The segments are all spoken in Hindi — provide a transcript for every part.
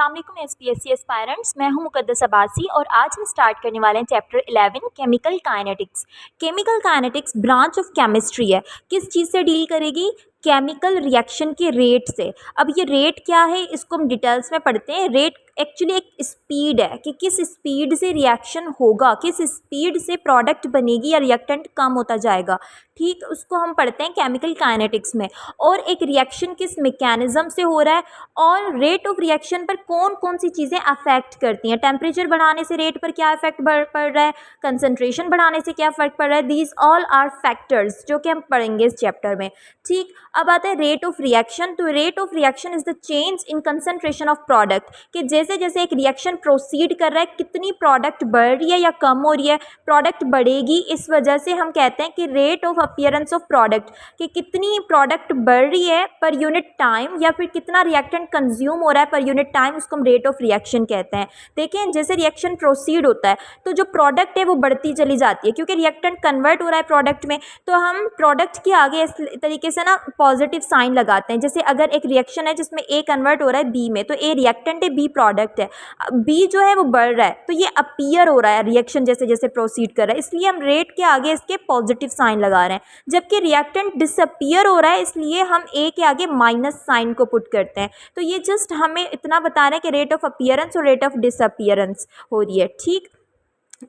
अस्सलाम वालेकुम एसपीएससी एस्पायरेंट्स। मैं हूं मुकद्दस अब्बासी और आज हम स्टार्ट करने वाले हैं chapter 11 chemical kinetics. Chemical kinetics branch of chemistry है। किस चीज़ से डील करेगी? केमिकल रिएक्शन के रेट से। अब ये रेट क्या है इसको हम डिटेल्स में पढ़ते हैं। रेट एक्चुअली एक स्पीड है कि किस स्पीड से रिएक्शन होगा, किस स्पीड से प्रोडक्ट बनेगी या रिएक्टेंट कम होता जाएगा। ठीक, उसको हम पढ़ते हैं केमिकल काइनेटिक्स में। और एक रिएक्शन किस मैकेनिज्म से हो रहा है और रेट ऑफ रिएक्शन पर कौन कौन सी चीज़ें अफेक्ट करती हैं। टेम्परेचर बढ़ाने से रेट पर क्या इफेक्ट पड़ रहा है, कंसनट्रेशन बढ़ाने से क्या इफेक्ट पड़ रहा है। दीज ऑल आर फैक्टर्स जो कि हम पढ़ेंगे इस चैप्टर में। ठीक, अब आते हैं रेट ऑफ रिएक्शन। तो rate of reaction is the change in concentration of product, कि जैसे जैसे एक रिएक्शन प्रोसीड कर रहा है कितनी प्रोडक्ट बढ़ रही है या कम हो रही है। प्रोडक्ट बढ़ेगी, इस वजह से हम कहते हैं कि rate of appearance of product, कि कितनी प्रोडक्ट बढ़ रही है पर यूनिट टाइम या फिर कितना रिएक्टेंट कंज्यूम हो रहा है पर यूनिट टाइम, उसको हम रेट ऑफ रिएक्शन कहते हैं। देखें, जैसे रिएक्शन प्रोसीड होता है तो जो प्रोडक्ट है वो बढ़ती चली जाती है क्योंकि रिएक्टेंट कन्वर्ट हो रहा है प्रोडक्ट में। तो हम प्रोडक्ट के आगे इस तरीके से ना पॉजिटिव साइन लगाते हैं। जैसे अगर एक रिएक्शन है जिसमें ए कन्वर्ट हो रहा है बी में, तो ए रिएक्टेंट है, बी प्रोडक्ट है। बी जो है वो बढ़ रहा है तो ये अपीयर हो रहा है रिएक्शन जैसे जैसे प्रोसीड कर रहा है, इसलिए हम रेट के आगे इसके पॉजिटिव साइन लगा रहे हैं। जबकि रिएक्टेंट डिसअपीयर हो रहा है इसलिए हम ए के आगे माइनस साइन को पुट करते हैं। तो ये जस्ट हमें इतना बता रहे हैं कि रेट ऑफ अपीयरेंस और रेट ऑफ डिसअपीयरेंस हो रही है। ठीक,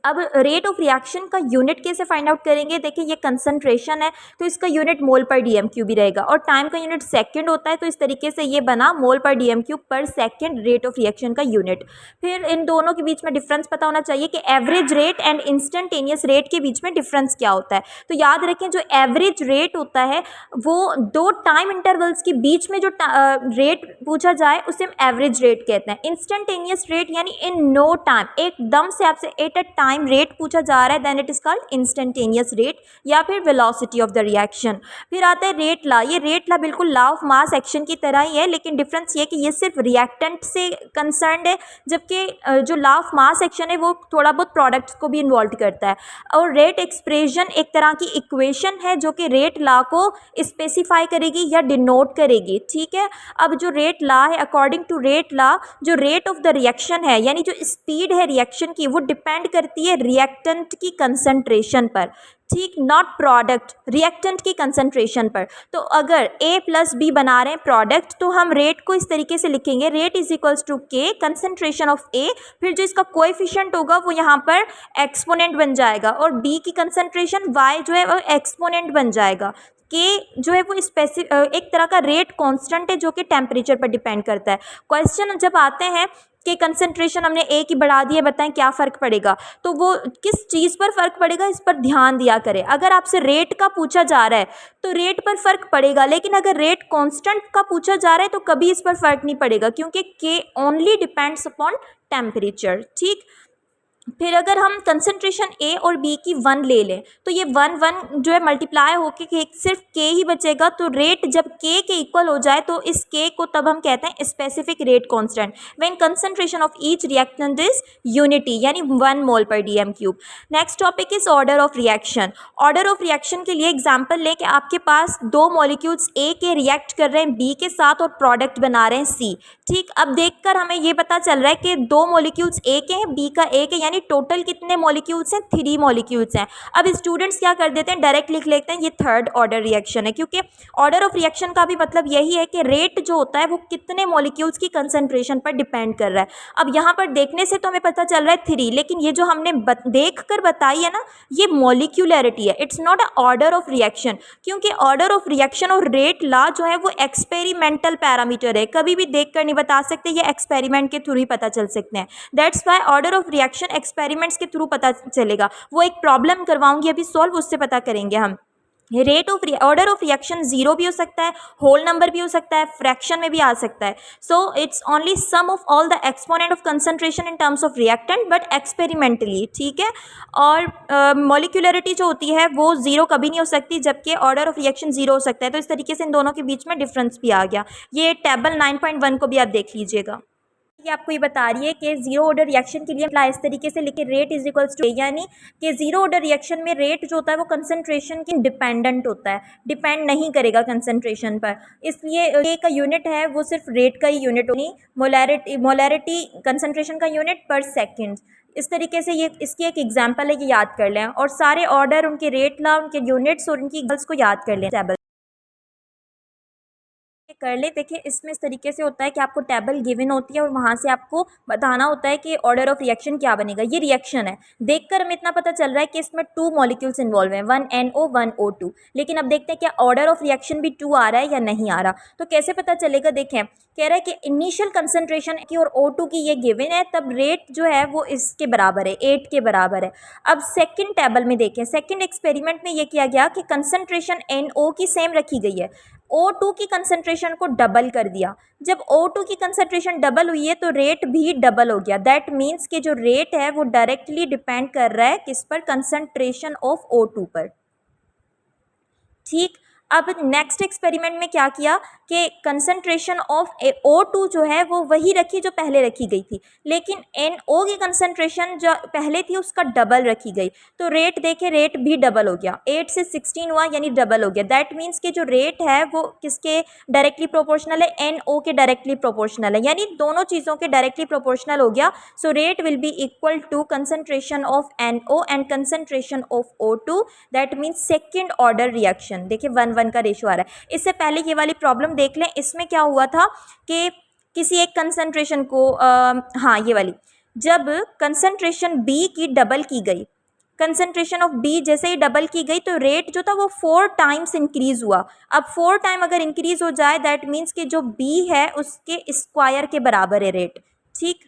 अब रेट ऑफ रिएक्शन का यूनिट कैसे फाइंड आउट करेंगे। देखिए, ये कंसंट्रेशन है तो इसका यूनिट मोल पर डीएमक्यू भी रहेगा और टाइम का यूनिट सेकंड होता है, तो इस तरीके से ये बना मोल पर डीएमक्यू पर सेकंड रेट ऑफ रिएक्शन का यूनिट। फिर इन दोनों के बीच में डिफरेंस पता होना चाहिए कि average rate and instantaneous rate के बीच में डिफरेंस क्या होता है। तो याद रखें, जो एवरेज रेट होता है वो दो टाइम इंटरवल्स के बीच में जो रेट पूछा जाए उसे हम एवरेज रेट कहते हैं। इंस्टेंटेनियस रेट यानी इन नो टाइम, एकदम से आपसे एट अ टाइम रेट पूछा जा रहा है, then it is called instantaneous rate या फिर वेलोसिटी ऑफ द रिएक्शन। फिर आता है रेट लॉ। ये रेट लॉ बिल्कुल लॉ ऑफ मास एक्शन की तरह ही है, लेकिन डिफरेंस ये कि ये सिर्फ रिएक्टेंट से कंसर्न्ड है, जबकि जो लॉ ऑफ मास एक्शन है वो थोड़ा बहुत प्रोडक्ट्स को भी इन्वॉल्व करता है। और रेट एक्सप्रेशन एक तरह की इक्वेशन है जो कि रेट लॉ को स्पेसिफाई करेगी या डिनोट करेगी। ठीक है, अब जो रेट लॉ है, अकॉर्डिंग टू रेट लॉ, जो रेट ऑफ द रिएक्शन है यानी जो स्पीड है रिएक्शन की, वो डिपेंड करती है रिएक्टेंट की कंसंट्रेशन पर। ठीक, नॉट प्रोडक्ट, रिएक्टेंट की कंसंट्रेशन पर। तो अगर ए प्लस बी बना रहे हैं प्रोडक्ट तो हम रेट को इस तरीके से लिखेंगे, रेट इज इक्वल्स टू के कंसंट्रेशन ऑफ ए, फिर जो इसका कोएफिशिएंट होगा वो यहाँ पर एक्सपोनेंट बन जाएगा और बी की कंसंट्रेशन वाई जो है वो एक्सपोनेंट बन जाएगा। के जो है वो एक तरह का रेट कांस्टेंट है जो कि टेम्परेचर पर डिपेंड करता है। क्वेश्चन जब आते हैं कि कंसंट्रेशन हमने ए की बढ़ा दी है, बताएं क्या फ़र्क पड़ेगा, तो वो किस चीज़ पर फ़र्क पड़ेगा इस पर ध्यान दिया करें। अगर आपसे रेट का पूछा जा रहा है तो रेट पर फ़र्क पड़ेगा, लेकिन अगर रेट कांस्टेंट का पूछा जा रहा है तो कभी इस पर फ़र्क नहीं पड़ेगा क्योंकि के ओनली डिपेंड्स अपॉन टेम्परेचर। ठीक, फिर अगर हम कंसंट्रेशन ए और बी की 1 ले लें तो ये 1 जो है मल्टीप्लाई होके सिर्फ के ही बचेगा। तो रेट जब के इक्वल हो जाए तो इस के को तब हम कहते हैं specific rate constant when concentration of each reactant is unity यानी 1 मोल पर DM cube. Next topic is order of reaction. Order of reaction के लिए एग्जाम्पल लें कि आपके पास दो मॉलिक्यूल्स ए के रिएक्ट कर रहे हैं बी के साथ और प्रोडक्ट बना रहे हैं सी। ठीक, अब देखकर हमें ये पता चल रहा है कि दो मॉलिक्यूल्स ए के हैं, बी का ए के, यानी टोटल कितने मॉलिक्यूल्स हैं, 3 मॉलिक्यूल्स हैं। अब स्टूडेंट्स क्या कर देते हैं, डायरेक्ट लिख लेते हैं ये थर्ड ऑर्डर रिएक्शन है, क्योंकि ऑर्डर ऑफ रिएक्शन का भी मतलब यही है कि रेट जो होता है वो कितने मॉलिक्यूल्स की कंसंट्रेशन पर डिपेंड कर रहा है। अब यहाँ पर देखने से तो हमें पता चल रहा है 3, लेकिन ये जो हमने देख कर बताई है ना, ये मॉलिक्यूलैरिटी है, it's not a order of reaction, क्योंकि ऑर्डर ऑफ रिएक्शन और रेट लॉ जो है वो एक्सपेरिमेंटल पैरामीटर है, कभी भी देख कर नहीं बता सकते, ये एक्सपेरिमेंट के थ्रू ही पता चल सकते हैं। That's why order of reaction experiments के थ्रू पता चलेगा। वो एक प्रॉब्लम करवाऊंगी अभी सॉल्व, उससे पता करेंगे हम। Rate of order of reaction 0 भी हो सकता है, होल नंबर भी हो सकता है, फ्रैक्शन में भी आ सकता है। So it's only sum of all the exponent of concentration in terms of reactant but experimentally. ठीक है, और मॉलिक्यूलरिटी जो होती है वो 0 कभी नहीं हो सकती, जबकि ऑर्डर ऑफ रिएक्शन 0 हो सकता है। तो इस तरीके से इन दोनों के बीच में डिफरेंस भी आ गया। ये टेबल 9.1 को भी आप देख लीजिएगा। ये आपको ये बता रही है कि जीरो ऑर्डर रिएक्शन के लिए इस तरीके से लिखे रेट इज इक्वल्स टू, यानी कि जीरो ऑर्डर रिएक्शन में रेट जो होता है वो कंसंट्रेशन के डिपेंडेंट होता है, डिपेंड नहीं करेगा कंसंट्रेशन पर। इसलिए ए का यूनिट है वो सिर्फ रेट का ही यूनिट होगी, मोलैरिटी कंसंट्रेशन का यूनिट पर सेकेंड। इस तरीके से ये इसकी एक एग्जाम्पल है, ये याद कर लें और सारे ऑर्डर उनके रेट ला, उनके यूनिट्स और उनकी गल्स को याद कर लें। टेबल कर ले, देखिए इसमें इस तरीके से होता है कि आपको टेबल गिवन होती है और वहाँ से आपको बताना होता है कि ऑर्डर ऑफ रिएक्शन क्या बनेगा। ये रिएक्शन है, देखकर हमें इतना पता चल रहा है कि इसमें 2 मॉलिक्यूल्स इन्वॉल्व हैं, 1 NO 1 O2। लेकिन अब देखते हैं क्या ऑर्डर ऑफ रिएक्शन भी 2 आ रहा है या नहीं आ रहा। तो कैसे पता चलेगा, देखें कह रहा है कि इनिशियल कंसंट्रेशन की और O2 की ये गिवन है, तब रेट जो है वो इसके बराबर है, 8 के बराबर है। अब सेकंड टेबल में देखें, सेकंड एक्सपेरिमेंट में ये किया गया कि कंसंट्रेशन NO की सेम रखी गई है, O2 की कंसंट्रेशन को डबल कर दिया। जब O2 की कंसंट्रेशन डबल हुई है तो रेट भी डबल हो गया। दैट मीन्स कि जो रेट है वो डायरेक्टली डिपेंड कर रहा है किस पर, कंसंट्रेशन ऑफ O2 पर। ठीक, अब नेक्स्ट एक्सपेरिमेंट में क्या किया कि कंसंट्रेशन ऑफ O2 जो है वो वही रखी जो पहले रखी गई थी, लेकिन NO की कंसंट्रेशन जो पहले थी उसका डबल रखी गई। तो रेट देखे, रेट भी डबल हो गया, 8 से 16 हुआ यानी डबल हो गया। दैट मीन्स कि जो रेट है वो किसके डायरेक्टली प्रोपोर्शनल है, NO के डायरेक्टली प्रोपोर्शनल है, यानी दोनों चीज़ों के डायरेक्टली प्रोपोर्शनल हो गया। So rate will be equal to concentration of NO and concentration of O2। That means second order reaction. देखिए 1:1 का रेशो आ रहा है। इससे पहले ये वाली प्रॉब्लम देख लें, इसमें क्या हुआ था कि किसी एक कंसंट्रेशन को हाँ ये वाली, जब कंसंट्रेशन B की डबल की गई, कंसंट्रेशन ऑफ B जैसे ही डबल की गई तो रेट जो था वो 4 टाइम्स इंक्रीज हुआ। अब 4 टाइम अगर इंक्रीज हो जाए दैट मीन्स कि जो B है उसके स्क्वायर के बराबर है रेट। ठीक,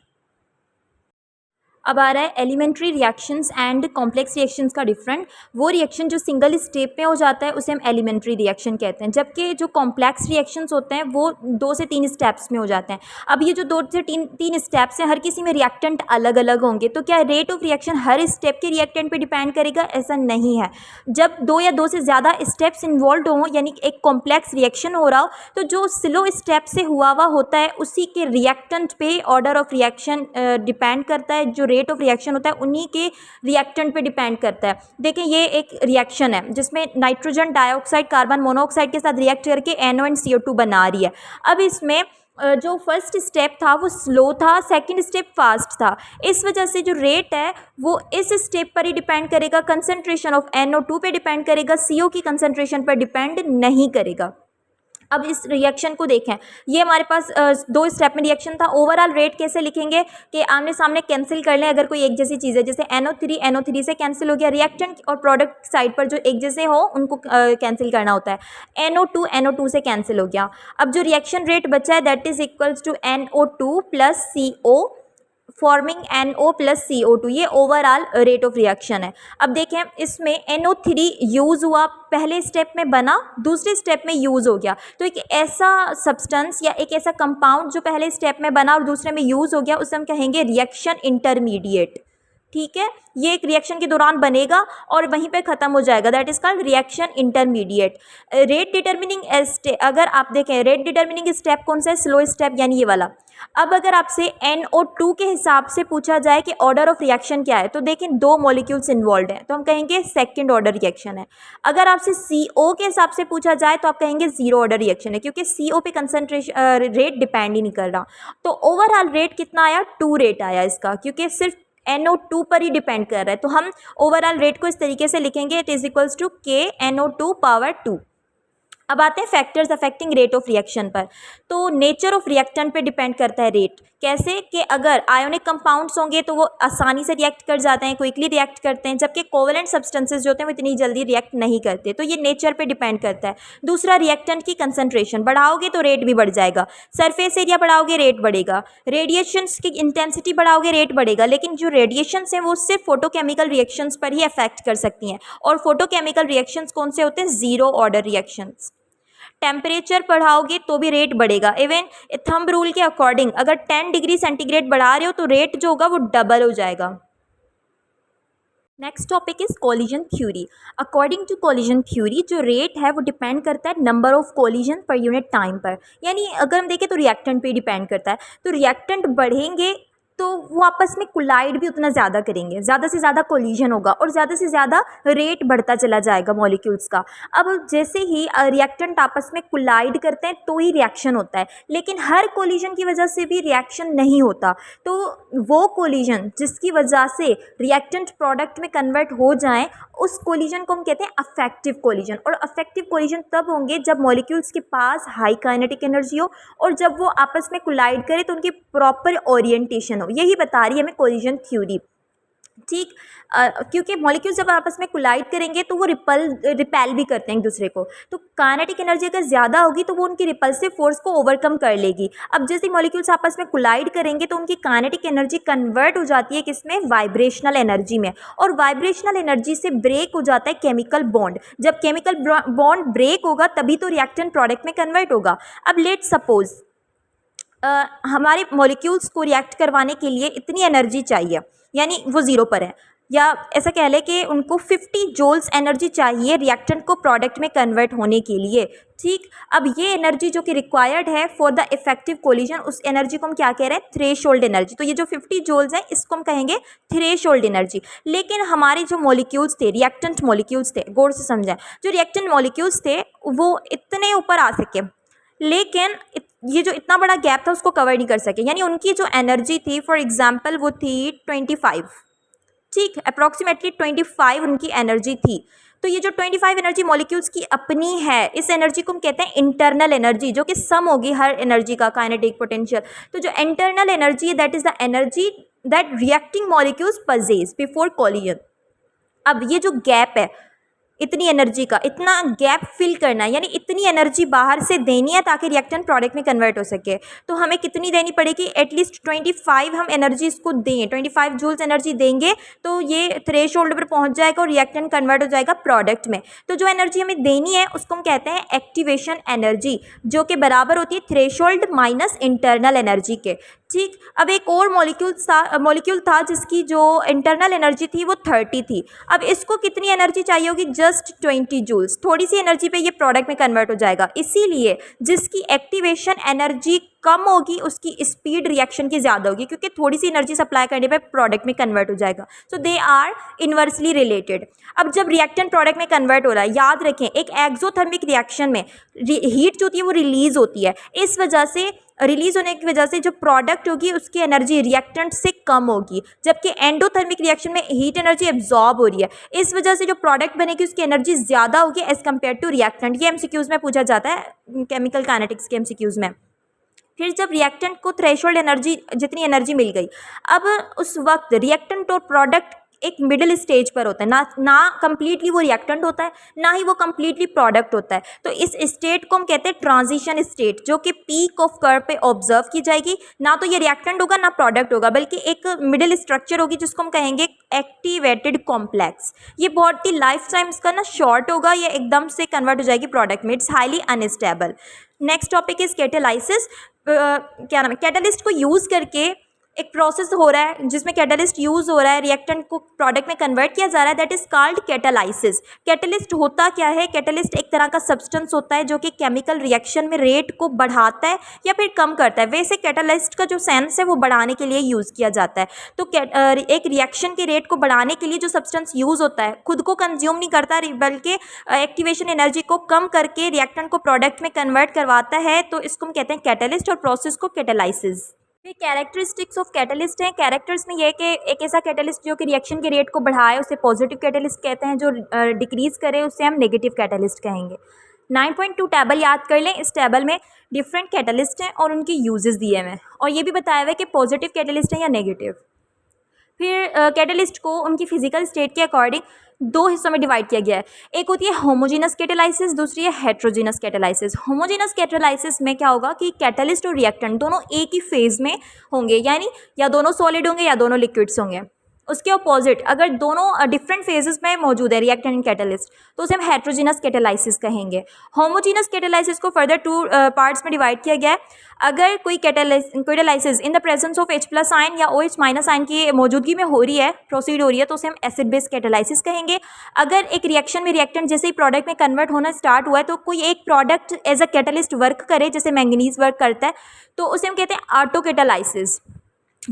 अब आ रहा है elementary reactions and complex reactions का डिफरेंट। वो रिएक्शन जो सिंगल स्टेप में हो जाता है उसे हम एलिमेंट्री रिएक्शन कहते हैं, जबकि जो कॉम्प्लेक्स रिएक्शंस होते हैं वो 2 से 3 स्टेप्स में हो जाते हैं। अब ये जो 2 से 3 स्टेप्स हैं, हर किसी में रिएक्टेंट अलग अलग होंगे, तो क्या rate of reaction her step के रिएक्टेंट पर डिपेंड करेगा? ऐसा नहीं है। जब 2 या 2 से ज़्यादा स्टेप्स इन्वॉल्व हों, यानी एक कॉम्प्लेक्स रिएक्शन हो रहा हो, तो जो स्लो स्टेप से हुआ होता है उसी के रिएक्टेंट पे ऑर्डर ऑफ रिएक्शन डिपेंड करता है। जो रेट ऑफ रिएक्शन होता है उन्हीं के रिएक्टेंट पे डिपेंड करता है। देखिए ये एक रिएक्शन है जिसमें नाइट्रोजन डाइऑक्साइड कार्बन मोनोऑक्साइड के साथ रिएक्ट करके NO एंड CO2 बना रही है। अब इसमें जो फर्स्ट स्टेप था वो स्लो था, सेकंड स्टेप फास्ट था। इस वजह से जो रेट है वो इस स्टेप पर ही डिपेंड करेगा, कंसंट्रेशन ऑफ NO2 पे डिपेंड करेगा, CO की कंसंट्रेशन पर डिपेंड नहीं करेगा। अब इस रिएक्शन को देखें, ये हमारे पास 2 स्टेप में रिएक्शन था। ओवरऑल रेट कैसे लिखेंगे कि आमने सामने कैंसिल कर लें, अगर कोई एक जैसी चीज़ है, जैसे NO3 से कैंसिल हो गया, रिएक्टेंट और प्रोडक्ट साइड पर जो एक जैसे हो उनको कैंसिल करना होता है। NO2 से कैंसिल हो गया। अब जो रिएक्शन रेट बचा है that is equals to NO2 plus CO forming NO plus CO2, ये ओवरऑल रेट ऑफ रिएक्शन है। अब देखें इसमें NO3 यूज़ हुआ, पहले स्टेप में बना, दूसरे स्टेप में यूज़ हो गया। तो एक ऐसा सब्सटेंस या एक ऐसा कंपाउंड जो पहले स्टेप में बना और दूसरे में यूज़ हो गया उसे हम कहेंगे रिएक्शन इंटरमीडिएट। ठीक है, ये एक रिएक्शन के दौरान बनेगा और वहीं पे ख़त्म हो जाएगा, that is called reaction intermediate. Rate determining अगर आप देखें रेट डिटर्मिनिंग स्टेप कौन सा है, स्लो स्टेप यानी ये वाला। अब अगर आपसे NO2 के हिसाब से पूछा जाए कि ऑर्डर ऑफ रिएक्शन क्या है, तो देखें 2 मॉलिक्यूल्स इन्वॉल्व हैं तो हम कहेंगे सेकंड ऑर्डर रिएक्शन है। अगर आपसे CO के हिसाब से पूछा जाए तो आप कहेंगे जीरो ऑर्डर रिएक्शन है, क्योंकि CO पे कंसंट्रेशन रेट डिपेंड ही नहीं कर रहा। तो ओवरऑल रेट कितना आया, 2 रेट आया इसका, क्योंकि सिर्फ NO2 पर ही डिपेंड कर रहा है। तो हम ओवरऑल रेट को इस तरीके से लिखेंगे, it is equals to K NO2 power 2। अब आते हैं factors affecting rate of reaction पर। तो नेचर ऑफ रिएक्टेंट पे डिपेंड करता है रेट। कैसे कि अगर आयोनिक कंपाउंड्स होंगे तो वो आसानी से रिएक्ट कर जाते हैं, क्विकली रिएक्ट करते हैं, जबकि कोवेलेंट सब्सटेंसेस जो होते हैं वो इतनी जल्दी रिएक्ट नहीं करते। तो ये नेचर पे डिपेंड करता है। दूसरा, रिएक्टेंट की कंसंट्रेशन बढ़ाओगे तो रेट भी बढ़ जाएगा, सरफेस एरिया बढ़ाओगे रेट बढ़ेगा, रेडिएशंस की इंटेंसिटी बढ़ाओगे रेट बढ़ेगा। लेकिन जो रेडिएशंस हैं वो सिर्फ फोटोकेमिकल रिएक्शंस पर ही अफेक्ट कर सकती हैं, और फोटोकेमिकल रिएक्शंस कौन से होते हैं, जीरो ऑर्डर रिएक्शंस। टेम्परेचर बढ़ाओगे तो भी रेट बढ़ेगा। इवन थंब रूल के अकॉर्डिंग अगर 10 डिग्री सेंटीग्रेड बढ़ा रहे हो तो रेट जो होगा वो डबल हो जाएगा। Next topic is collision theory. According to collision theory जो रेट है वो डिपेंड करता है नंबर ऑफ कोलिजन पर यूनिट टाइम पर। यानी अगर हम देखें तो रिएक्टेंट पे डिपेंड करता है। तो रिएक्टेंट बढ़ेंगे तो वो आपस में कोलाइड भी उतना ज़्यादा करेंगे, ज़्यादा से ज़्यादा कोलिजन होगा और ज़्यादा से ज़्यादा रेट बढ़ता चला जाएगा मॉलिक्यूल्स का। अब जैसे ही रिएक्टेंट आपस में कोलाइड करते हैं तो ही रिएक्शन होता है, लेकिन हर कोलिजन की वजह से भी रिएक्शन नहीं होता। तो वो कोलिजन जिसकी वजह से रिएक्टेंट प्रोडक्ट में कन्वर्ट हो जाए उस कोलिजन को हम कहते हैं अफेक्टिव कोलिजन। और अफेक्टिव कोलिजन तब होंगे जब मॉलिक्यूल्स के पास हाई काइनेटिक एनर्जी हो और जब वो आपस में कोलाइड करे तो उनकी प्रॉपर ओरिएंटेशन हो। यही बता रही है हमें कोलिजन थ्योरी। ठीक, क्योंकि मॉलिक्यूल्स जब आपस में कोलाइड करेंगे तो वो रिपेल भी करते हैं एक दूसरे को। तो काइनेटिक एनर्जी अगर ज़्यादा होगी तो वो उनकी रिपल्सिव फोर्स को ओवरकम कर लेगी। अब जैसे मॉलिक्यूल्स आपस में कोलाइड करेंगे तो उनकी काइनेटिक एनर्जी कन्वर्ट हो जाती है किसमें, वाइब्रेशनल एनर्जी में। और वाइब्रेशनल एनर्जी से ब्रेक हो जाता है केमिकल बॉन्ड। जब केमिकल बॉन्ड ब्रेक होगा तभी तो रिएक्टेंट प्रोडक्ट में कन्वर्ट होगा। अब लेट सपोज हमारे मॉलिक्यूल्स को रिएक्ट करवाने के लिए इतनी एनर्जी चाहिए, यानी वो ज़ीरो पर है, या ऐसा कह लें कि उनको 50 जूल्स एनर्जी चाहिए रिएक्टेंट को प्रोडक्ट में कन्वर्ट होने के लिए। ठीक, अब ये एनर्जी जो कि रिक्वायर्ड है फॉर द इफेक्टिव कोलिजन, उस एनर्जी को हम क्या कह रहे हैं, थ्रेशोल्ड एनर्जी। तो ये जो 50 जूल्स है इसको हम कहेंगे थ्रेशोल्ड एनर्जी। लेकिन हमारे जो मॉलिक्यूल्स थे, रिएक्टेंट मॉलिक्यूल्स थे, गौर से समझें, जो रिएक्टेंट मॉलिक्यूल्स थे वो इतने ऊपर आ सके, लेकिन ये जो इतना बड़ा गैप था उसको कवर नहीं कर सके। यानी उनकी जो एनर्जी थी फॉर एग्जांपल वो थी 25, ठीक, अप्रॉक्सीमेटली 25 उनकी एनर्जी थी। तो ये जो 25 एनर्जी मॉलिक्यूल्स की अपनी है, इस एनर्जी को हम कहते हैं इंटरनल एनर्जी, जो कि सम होगी हर एनर्जी का काइनेटिक पोटेंशियल। तो जो इंटरनल एनर्जी है that is the energy that reacting molecules possess before collision. अब ये जो गैप है इतनी एनर्जी का, इतना गैप फिल करना है, यानी इतनी एनर्जी बाहर से देनी है ताकि रिएक्टेंट प्रोडक्ट में कन्वर्ट हो सके। तो हमें कितनी देनी पड़ेगी, एटलीस्ट 25 हम एनर्जी इसको दें, 25 जूल्स एनर्जी देंगे तो ये थ्रेशोल्ड पर पहुंच जाएगा और रिएक्टेंट कन्वर्ट हो जाएगा प्रोडक्ट में। तो जो एनर्जी हमें देनी है उसको हम कहते हैं एक्टिवेशन एनर्जी, जो कि बराबर होती है थ्रेशोल्ड माइनस इंटरनल एनर्जी के। ठीक, अब एक और मॉलिक्यूल था जिसकी जो इंटरनल एनर्जी थी वो 30 थी। अब इसको कितनी एनर्जी चाहिए होगी, जस्ट 20 जूल्स। थोड़ी सी एनर्जी पे ये प्रोडक्ट में कन्वर्ट हो जाएगा। इसीलिए जिसकी एक्टिवेशन एनर्जी कम होगी उसकी स्पीड रिएक्शन की ज़्यादा होगी, क्योंकि थोड़ी सी एनर्जी सप्लाई करने पे प्रोडक्ट में कन्वर्ट हो जाएगा। सो दे आर इन्वर्सली रिलेटेड। अब जब रिएक्टेंट प्रोडक्ट में कन्वर्ट हो रहा है, याद रखें एक एक्सोथर्मिक रिएक्शन में हीट जो होती है वो रिलीज होती है। इस वजह से रिलीज होने की वजह से जो प्रोडक्ट होगी उसकी एनर्जी रिएक्टेंट से कम होगी, जबकि एंडोथर्मिक रिएक्शन में हीट एनर्जी एब्जॉर्ब हो रही है। इस वजह से जो प्रोडक्ट बनेगी उसकी एनर्जी ज़्यादा होगी एज कम्पेयर टू रिएक्टेंट। ये एमसीक्यूज़ में पूछा जाता है, केमिकल काइनेटिक्स के एमसीक्यूज़ में। फिर जब रिएक्टेंट को थ्रेशोल्ड एनर्जी, जितनी एनर्जी मिल गई, अब उस वक्त रिएक्टेंट और प्रोडक्ट एक मिडिल स्टेज पर होता है, ना कंप्लीटली वो रिएक्टेंट होता है, ना ही वो कंप्लीटली प्रोडक्ट होता है। तो इस स्टेट को हम कहते हैं ट्रांजिशन स्टेट, जो कि पीक ऑफ कर्व पे ऑब्जर्व की जाएगी। ना तो ये रिएक्टेंट होगा ना प्रोडक्ट होगा, बल्कि एक मिडिल स्ट्रक्चर होगी जिसको हम कहेंगे एक्टिवेटेड कॉम्प्लेक्स। ये बहुत ही लाइफ टाइम इसका ना शॉर्ट होगा, ये एकदम से कन्वर्ट हो जाएगी प्रोडक्ट में। It's highly unstable. Next topic is catalysis. क्या नाम है, कैटालिस्ट को यूज़ करके एक प्रोसेस हो रहा है जिसमें कैटालिस्ट यूज़ हो रहा है, रिएक्टेंट को प्रोडक्ट में कन्वर्ट किया जा रहा है, that is called catalysis. Catalyst होता क्या है, कैटालिस्ट एक तरह का सब्सटेंस होता है जो कि केमिकल रिएक्शन में रेट को बढ़ाता है या फिर कम करता है। वैसे कैटालिस्ट का जो सेंस है वो बढ़ाने के लिए यूज़ किया जाता है। तो एक रिएक्शन के रेट को बढ़ाने के लिए जो सब्सटेंस यूज़ होता है खुद को कंज्यूम नहीं करता, बल्कि एक्टिवेशन एनर्जी को कम करके रिएक्टेंट को प्रोडक्ट में कन्वर्ट करवाता है। तो इसको हम कहते हैं कैटालिस्ट और प्रोसेस को कैटालाइसिस। फिर कैरेक्टरिस्टिक्स ऑफ कैटलिस्ट हैं। कैरेक्टर्स में यह कि एक ऐसा कैटलिस्ट जो कि रिएक्शन के रेट को बढ़ाए उसे पॉजिटिव कैटलिस्ट कहते हैं, जो डिक्रीज करे उसे हम नेगेटिव कैटलिस्ट कहेंगे। 9.2 टेबल याद कर लें। इस टेबल में डिफरेंट कैटलिस्ट हैं और उनके यूजेस दिए हुए हैं, और ये भी बताया हुआ है कि पॉजिटिव कैटलिस्ट हैं या नेगेटिव। फिर कैटलिस्ट को उनकी फिजिकल स्टेट के अकॉर्डिंग दो हिस्सों में डिवाइड किया गया है। एक होती है होमोजेनस कैटालाइसिस, दूसरी है हेट्रोजेनस कैटालाइसिस। होमोजेनस कैटालाइसिस में क्या होगा कि कैटलिस्ट और रिएक्टेंट दोनों एक ही फेज में होंगे, यानी या दोनों सॉलिड होंगे या दोनों लिक्विड्स होंगे। उसके अपोजिट अगर दोनों डिफरेंट फेजेस में मौजूद है रिएक्टेंट एंड कैटलिस्ट, तो उसे हम हेट्रोजीनस कैटालाइसिस कहेंगे। होमोजीनस कैटालाइसिस को फर्दर 2 पार्ट्स में डिवाइड किया गया है। अगर कोई catalysis in the presence of H+ ion या OH- आयन की मौजूदगी में हो रही है, प्रोसीड हो रही है, तो उसे हम एसिड बेस कैटालाइसिस कहेंगे। अगर एक रिएक्शन में रिएक्टेंट जैसे ही प्रोडक्ट में कन्वर्ट होना स्टार्ट हुआ है, तो कोई एक product as a catalyst work करे, जैसे मैंगनीज वर्क करता है, तो उसे हम कहते हैं ऑटो कैटालाइसिस।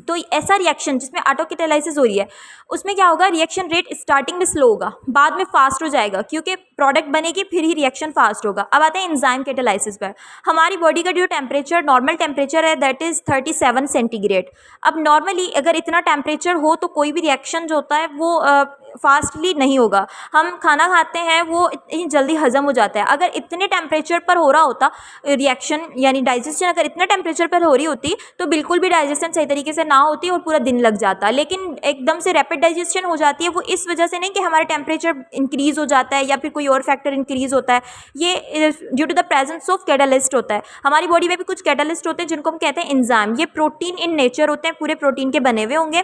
तो ऐसा रिएक्शन जिसमें ऑटो कैटालाइसिस हो रही है, उसमें क्या होगा, रिएक्शन रेट स्टार्टिंग में स्लो होगा, बाद में फास्ट हो जाएगा, क्योंकि प्रोडक्ट बनेगी फिर ही रिएक्शन फास्ट होगा। अब आते हैं एंजाइम कैटालाइसिस पर। हमारी बॉडी का जो टेम्परेचर नॉर्मल टेम्परेचर है दैट इज़ 37 सेंटीग्रेड। अब नॉर्मली अगर इतना टेम्परेचर हो तो कोई भी रिएक्शन जो होता है वो फास्टली नहीं होगा। हम खाना खाते हैं वो इतनी जल्दी हजम हो जाता है। अगर इतने टेम्परेचर पर हो रहा होता रिएक्शन, यानी डाइजेशन अगर इतने टेम्परेचर पर हो रही होती, तो बिल्कुल भी डाइजेशन सही तरीके से ना होती और पूरा दिन लग जाता। लेकिन एकदम से रैपिड डाइजेशन हो जाती है, वो इस वजह से नहीं कि हमारा टेम्परेचर इंक्रीज़ हो जाता है या फिर कोई और फैक्टर इंक्रीज़ होता है, ये due to the presence of catalyst होता है। हमारी बॉडी में भी कुछ कैटालिस्ट होते हैं जिनको हम कहते हैं एंजाइम। ये प्रोटीन इन नेचर होते हैं, पूरे प्रोटीन के बने हुए होंगे,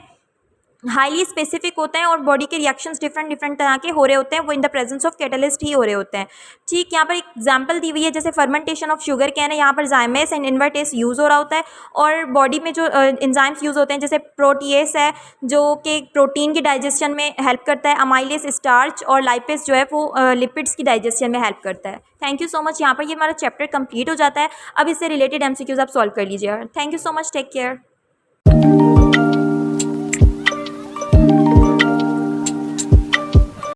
हाईली स्पेसिफिक होते हैं और बॉडी के रिएक्शंस डिफरेंट तरह के हो रहे होते हैं, वो in the presence of catalyst ही हो रहे होते हैं। ठीक, यहाँ पर एक एग्जांपल दी हुई है, जैसे फर्मेंटेशन ऑफ शुगर कैन है, यहाँ पर जाइमेस एंड इन्वर्टेस यूज़ हो रहा होता है। और बॉडी में जो एंजाइम्स यूज़ होते हैं, जैसे प्रोटीएस है जो कि प्रोटीन की डाइजेशन में हेल्प करता है, अमाइलेस स्टार्च, और लाइपेस जो है वो लिपिड्स की डाइजेशन में हेल्प करता है। Thank you so much. यहाँ पर ये हमारा चैप्टर कंप्लीट हो जाता है। अब इससे रिलेटेड MCQs आप सॉल्व कर लीजिए। Thank you so much, take care.